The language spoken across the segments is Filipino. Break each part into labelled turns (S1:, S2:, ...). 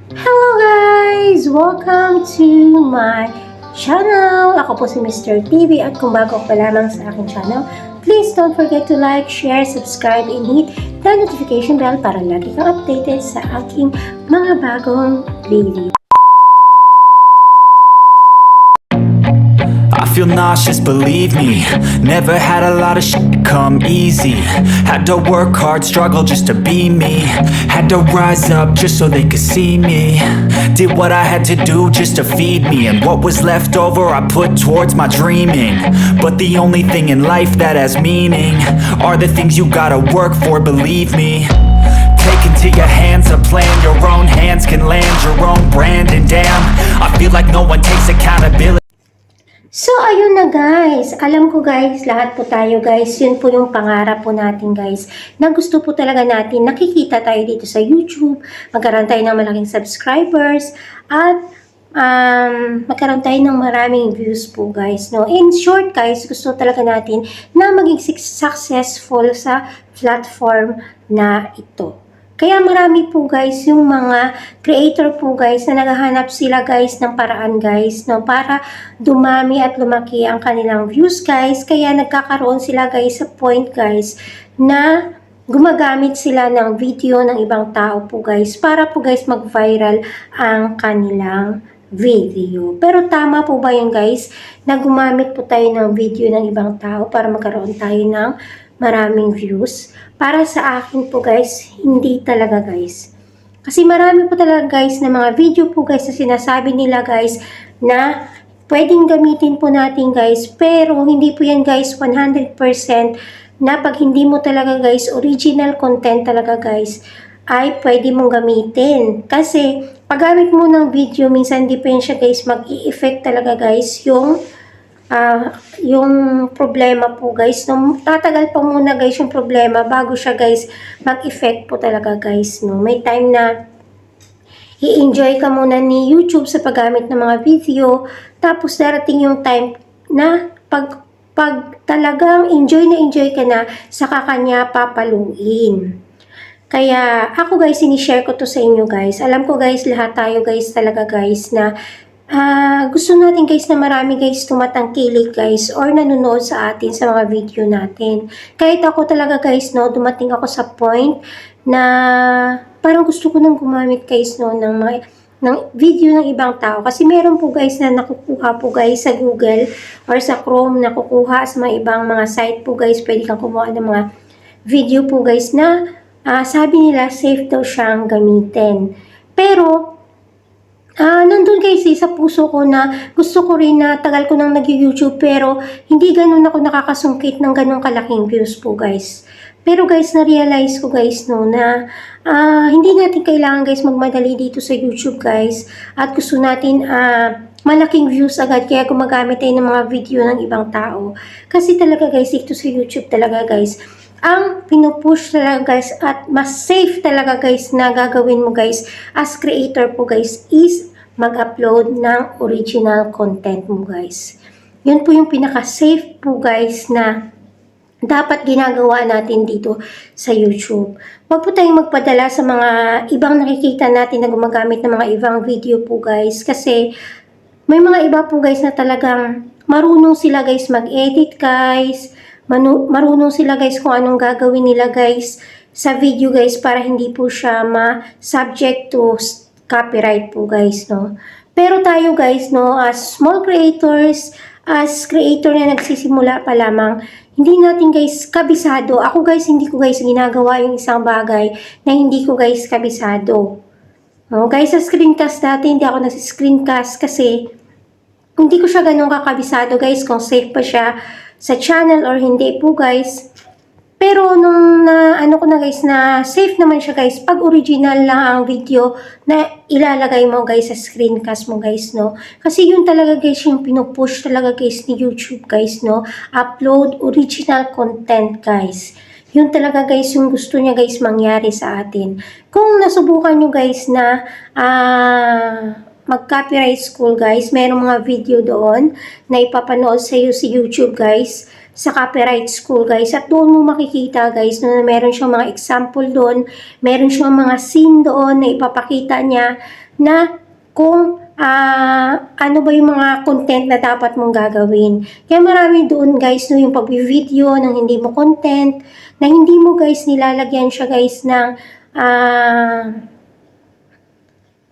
S1: Hello guys! Welcome to my channel! Ako po si Mr. TV at kung bago pa lamang sa aking channel, please don't forget to like, share, subscribe, and hit the notification bell para lagi kang updated sa aking mga bagong video.
S2: I feel nauseous, believe me. Never had a lot of shit come easy. Had to work hard, struggle just to be me. Had to rise up just so they could see me. Did what I had to do just to feed me. And what was left over I put towards my dreaming. But the only thing in life that has meaning are the things you gotta work for, believe me. Take into your hands a plan. Your own hands can land your own brand. And damn, I feel like no one takes accountability.
S1: So, ayun na guys. Alam ko guys, lahat po tayo guys, yun po yung pangarap po natin guys, na gusto po talaga natin, nakikita tayo dito sa YouTube, magkaroon tayo ng malaking subscribers, at magkaroon tayo ng maraming views po guys. No? In short guys, gusto talaga natin na maging successful sa platform na ito. Kaya marami po guys yung mga creator po guys na naghahanap sila guys ng paraan guys no, para dumami at lumaki ang kanilang views guys. Kaya nagkakaroon sila guys sa point guys na gumagamit sila ng video ng ibang tao po guys para po guys mag-viral ang kanilang video. Pero tama po ba yun guys na gumamit po tayo ng video ng ibang tao para magkaroon tayo ng maraming views? Para sa akin po guys, hindi talaga guys. Kasi marami po talaga guys na mga video po guys na sinasabi nila guys na pwedeng gamitin po natin guys, pero hindi po yan guys 100% na pag hindi mo talaga guys original content talaga guys ay pwede mong gamitin. Kasi paggamit mo ng video, minsan hindi pa yan siya guys mag-i-effect talaga guys yung problema po guys. No, tatagal pa muna guys yung problema bago siya guys mag-effect po talaga guys. No, may time na i-enjoy ka muna ni YouTube sa paggamit ng mga video, tapos darating yung time na pag talagang enjoy ka na, saka kanya papaluin. Kaya ako guys, sinishare ko to sa inyo guys. Alam ko guys, lahat tayo guys talaga guys na gusto natin guys na marami guys tumatangkilik guys or nanonood sa atin sa mga video natin. Kahit ako talaga guys no, dumating ako sa point na parang gusto ko nang gumamit guys no ng video ng ibang tao. Kasi meron po guys na nakukuha po guys sa Google or sa Chrome, nakukuha sa mga ibang mga site po guys. Pwede kang kumuha ng mga video po guys na sabi nila safe daw siyang gamitin. Pero nandun guys sa puso ko na gusto ko rin na tagal ko nang nag-YouTube pero hindi ganun ako nakakasungkit ng ganun kalaking views po guys. Pero guys, na-realize ko guys no na hindi natin kailangan guys magmadali dito sa YouTube guys, at gusto natin malaking views agad, kaya gumagamit tayo ng mga video ng ibang tao. Kasi talaga guys, dito sa YouTube talaga guys, ang pinupush talaga guys at mas safe talaga guys na gagawin mo guys as creator po guys is mag-upload ng original content mo guys. Yun po yung pinaka-safe po guys na dapat ginagawa natin dito sa YouTube. Huwag po tayong magpadala sa mga ibang nakikita natin na gumagamit ng mga ibang video po guys, kasi may mga iba po guys na talagang marunong sila guys mag-edit guys, marunong sila guys kung anong gagawin nila guys sa video guys para hindi po siya ma-subject to copyright po guys no. Pero tayo guys no, as small creators, as creator na nagsisimula pa lamang, hindi natin guys kabisado. Ako guys, hindi ko guys ginagawa yung isang bagay na hindi ko guys kabisado. No, guys, sa screencast dati hindi ako nag-screencast kasi hindi ko siya ganun kakabisado guys kung safe pa siya sa channel or hindi po guys. Pero nung ano ko na guys na safe naman siya guys pag original lang ang video na ilalagay mo guys sa screencast mo guys no. Kasi yun talaga guys yung pinupush talaga guys ni YouTube guys no. Upload original content guys. Yun talaga guys yung gusto niya guys mangyari sa atin. Kung nasubukan nyo guys na mag-copyright school guys, mayroong mga video doon na ipapanood sa iyo si YouTube guys sa copyright school guys, at doon mo makikita guys na meron siyang mga example doon, meron siyang mga scene doon na ipapakita niya na kung ano ba yung mga content na dapat mong gagawin. Kaya marami doon guys, no, yung pag-video ng hindi mo content, na hindi mo guys nilalagyan siya guys ng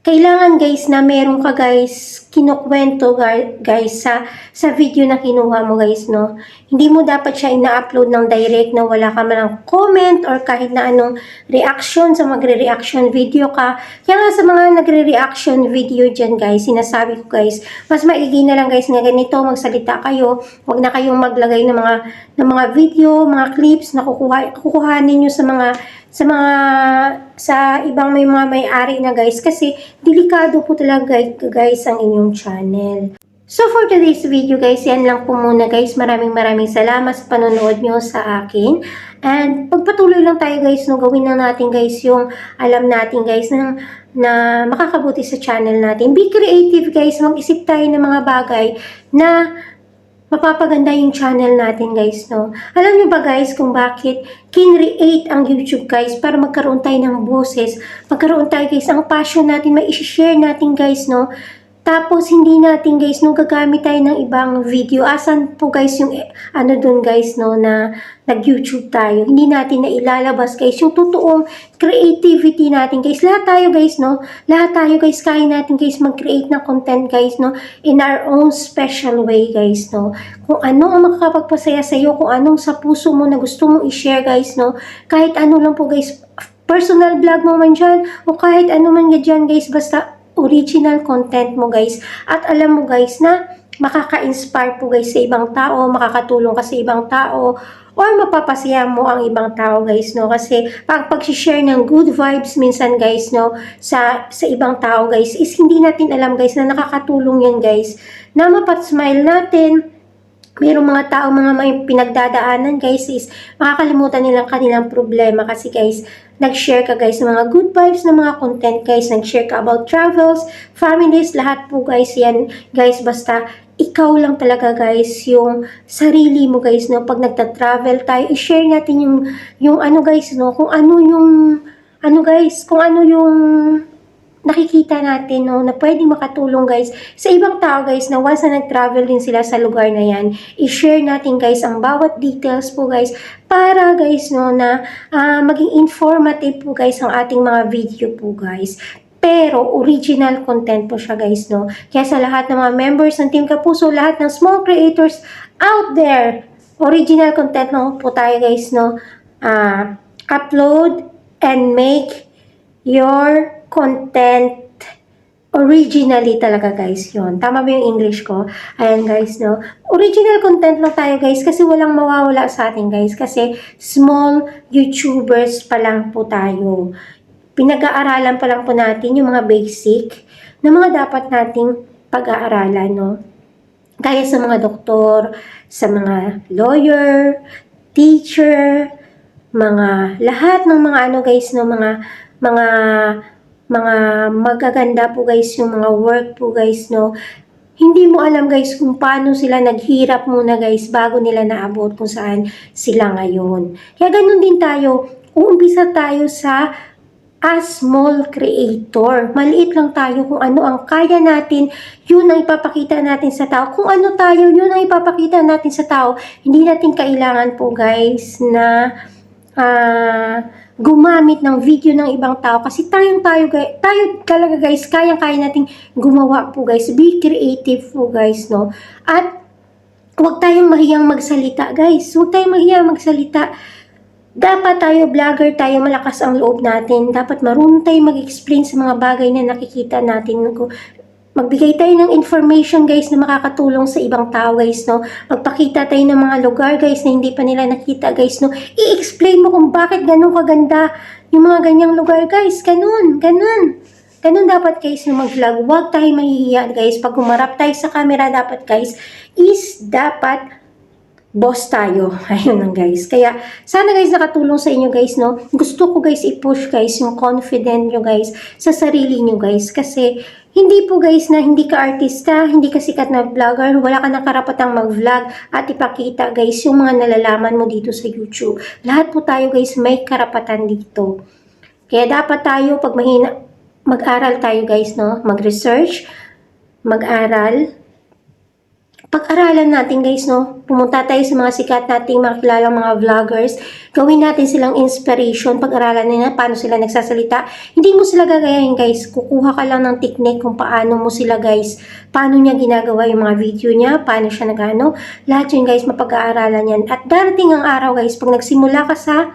S1: kailangan guys na meron ka guys kinukwento guys sa video na kinuha mo guys, no. Hindi mo dapat siya ina-upload ng direct na wala ka man comment or kahit na anong reaction sa magre-reaction video ka. Kaya nga sa mga nagre-reaction video dyan guys, sinasabi ko guys, mas maigi na lang guys nga ganito, magsalita kayo. Huwag na kayong maglagay ng mga video, mga clips na kukuhanin nyo sa ibang may mga may-ari na guys, kasi delikado po talaga guys ang inyong channel. So for today's video guys, yan lang po muna guys. Maraming salamat sa panonood nyo sa akin. And pagpatuloy lang tayo guys, no, gawin na natin guys yung alam natin guys na makakabuti sa channel natin. Be creative guys, mag-isip tayo ng mga bagay na mapapaganda yung channel natin guys, no. Alam niyo ba guys kung bakit kinreate ang YouTube guys? Para magkaroon tayo ng boses, magkaroon tayo guys ang passion natin, may i-share natin guys, no. Tapos hindi natin guys, no, gagamit tayo ng ibang video. Asan po guys yung ano dun guys, no, na nag-YouTube tayo. Hindi natin na ilalabas guys yung totoong creativity natin guys. Lahat tayo guys, no, lahat tayo guys, kaya natin guys mag-create ng content guys, no, in our own special way guys, no. Kung ano ang makakapagpasaya sa iyo, kung anong sa puso mo na gusto mong i-share guys, no, kahit ano lang po guys, personal vlog mo man dyan, o kahit ano man dyan guys, basta original content mo guys. At alam mo guys na makaka-inspire po guys sa ibang tao, makakatulong ka sa ibang tao, or mapapasaya mo ang ibang tao guys, no. Kasi pag-share ng good vibes minsan guys, no, sa ibang tao guys, is hindi natin alam guys na nakakatulong yan guys, na mapat-smile natin. Mayroong mga tao, mga may pinagdadaanan guys, is makakalimutan nilang kanilang problema kasi guys, nag-share ka guys ng mga good vibes na mga content guys, nag-share ka about travels, families, lahat po guys yan guys, basta ikaw lang talaga guys, yung sarili mo guys, no, pag nagta-travel tayo, i-share natin yung ano guys, no, kung ano yung nakikita natin, no, na pwedeng makatulong guys sa ibang tao guys, na once na nag-travel din sila sa lugar na yan, i-share natin guys ang bawat details po guys, para guys, no, na maging informative po guys ang ating mga video po guys. Pero original content po siya guys, no. Kaya sa lahat ng mga members ng Team Kapuso, lahat ng small creators out there, original content no po tayo guys, no. Upload and make your content originally talaga guys, yon. Tama ba yung English ko? Ayan guys, no. Original content lang tayo guys, kasi walang mawawala sa atin guys, kasi small YouTubers pa lang po tayo. Pinag-aaralan pa lang po natin yung mga basic na mga dapat nating pag-aaralan, no. Kaya sa mga doktor, sa mga lawyer, teacher, mga lahat ng mga ano guys, no, mga magaganda po guys yung mga work po guys, no. Hindi mo alam guys kung paano sila naghirap muna guys bago nila naabot kung saan sila ngayon. Kaya ganun din tayo, uumpisa tayo sa small creator. Maliit lang tayo, kung ano ang kaya natin, yun ang ipapakita natin sa tao. Kung ano tayo, yun ang ipapakita natin sa tao. Hindi natin kailangan po guys na gumamit ng video ng ibang tao, kasi tayo talaga guys, kaya nating gumawa po guys. Be creative po guys, no. At huwag tayong mahiyang magsalita guys, huwag tayong mahiyang magsalita. Dapat tayo, vlogger tayo, malakas ang loob natin. Dapat marunong tayo mag-explain sa mga bagay na nakikita natin. Magbigay tayo ng information guys na makakatulong sa ibang tao guys, no. Magpakita tayo ng mga lugar guys na hindi pa nila nakita guys, no. I-explain mo kung bakit ganun kaganda yung mga ganyang lugar guys. Ganun dapat guys na mag-vlog. Huwag tayo mahihiya guys. Pag humarap tayo sa camera, dapat guys, dapat boss tayo. Ayun lang guys. Kaya sana guys nakatulong sa inyo guys, no. Gusto ko guys i-push guys yung confident nyo guys sa sarili nyo guys. Kasi hindi po guys na hindi ka artista, hindi ka sikat na vlogger, wala ka na karapatang mag-vlog at ipakita guys yung mga nalalaman mo dito sa YouTube. Lahat po tayo guys may karapatan dito. Kaya dapat tayo pag mag-aral tayo guys, no? Mag-research, mag-aral. Pag-aralan natin guys, no? Pumunta tayo sa mga sikat nating mga kilalang mga vloggers. Gawin natin silang inspiration. Pag-aralan nila paano sila nagsasalita. Hindi mo sila gagayahin guys. Kukuha ka lang ng technique kung paano mo sila guys. Paano niya ginagawa yung mga video niya. Paano siya nagano. Lahat yun guys, mapag-aaralan yan. At darating ang araw guys, pag nagsimula ka sa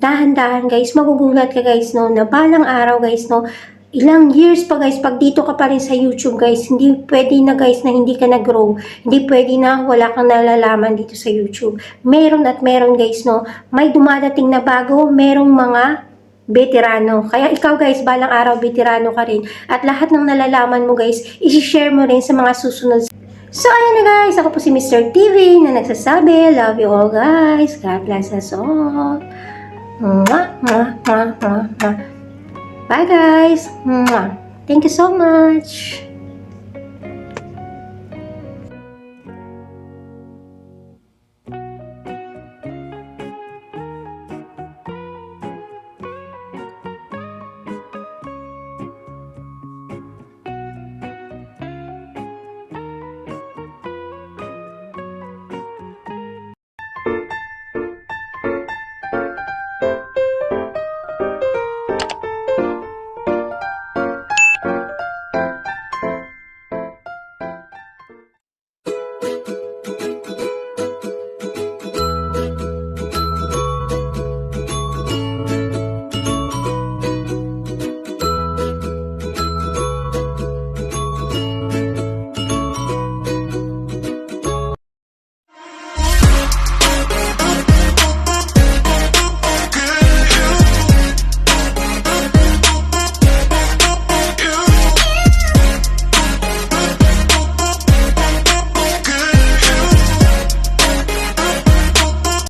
S1: dahan-dahan guys, magugulat ka guys, no? Na balang araw guys, no? Ilang years pa guys, pag dito ka pa rin sa YouTube guys, hindi pwede na guys na hindi ka nag-grow. Hindi pwede na wala kang nalalaman dito sa YouTube. Meron at meron guys, no? May dumadating na bago, merong mga veterano. Kaya ikaw guys, balang araw veterano ka rin. At lahat ng nalalaman mo guys, isi-share mo rin sa mga susunod. So ayun na guys, ako po si Mr. TV na nagsasabi, love you all guys. God bless us all. Mwah, mwah, mwah, mwah, mwah. Bye guys. Mwah. Thank you so much.